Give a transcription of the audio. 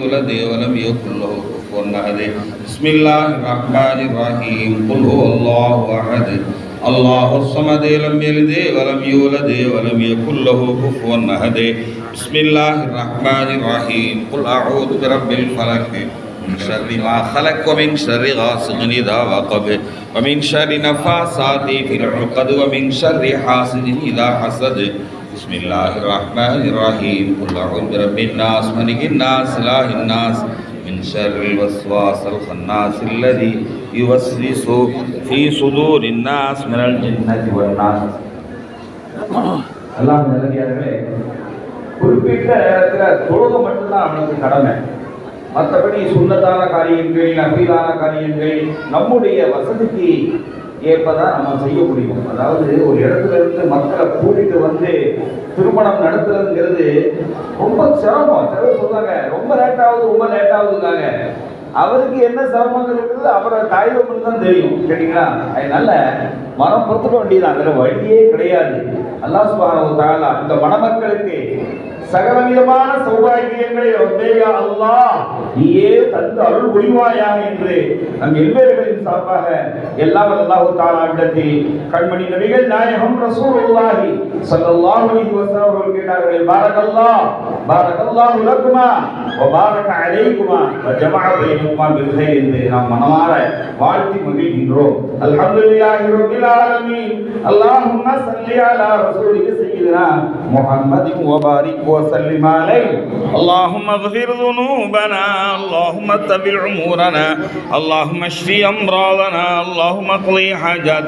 يولد ولم يكن له كفوا أحد بسم الله الرحمن الرحيم قل هو الله أحد الله الصمد لم يلد ولم يولد ولم يكن له كفوا أحد بسم الله الرحمن الرحيم قل أعوذ برب الفلق من شر ما خلق ومن شر غاسق إذا وقب ومن شر نفاثات في العقد ومن شر حاسد إذا حسد بسم الله الرحمن الرحيم قل أعوذ برب الناس ملك الناس إله الناس من شر الوسواس الخناس الذي يوسوس في صدور الناس من الجنة والناس. அல்லாஹ் நல்லடியார்களே, குறிப்பிட்ட நேரத்தில் தொழுக மட்டும்தான் அவனுக்கு கடமை. மற்றபடி சுன்னத்தான காரியங்கள், நபீலான காரியங்கள் நம்முடைய வசதிக்கு ஏற்பதான் நம்ம செய்ய முடியும். அதாவது ஒரு இடத்துல இருந்து மக்களை கூட்டிட்டு வந்து திருமணம் நடத்துறதுங்கிறது ரொம்ப சிரமம். சிலர் சொல்றாங்க ரொம்ப லேட்டாகுதுக்காங்க. அவருக்கு என்ன சிரமங்கள் இருக்குது அவரை தாய்வங்களுக்கு தான் தெரியும். சரிங்களா? அதனால மனம் பொறுத்துக்க வேண்டியதான், அதில் வழியே கிடையாது. அல்லாஹ் சுப்ஹானஹு வ தஆலா இந்த மணமக்களுக்கு சகலவிதமான சௌபாகியங்களை அல்லாஹ் நீயே தந்து அருள் புரிவாயாக என்று நம் எல்லோர்களின் சார்பாக எல்லாம் அல்லாஹ் தஆலா இடத்தில் கண்மணி நபிகள் நாயகம் ரசூலுல்லாஹி ஸல்லல்லாஹு அலைஹி வஸல்லம் அவர்கள் கேட்டார்கள், பாரக்கல்லாஹு லக்குமா வ பாரக அலைக்குமா வ ஜமஅ பைனகுமா பில் கைர் என்று நாம் மனமார வாழ்த்தி மகிழ்கின்றோம். அல்ஹம்துலில்லாஹி ரப்பில் ஆலமீன். அல்லாஹும்ம ஸல்லி அலா ரசூலிக சய்யிதினா முஹம்மதின் வ பாரிக் وسلم عليه. اللهم اغفر ذنوبنا، اللهم اتبع امورنا، اللهم اشف امراضنا، اللهم اقضي حاجات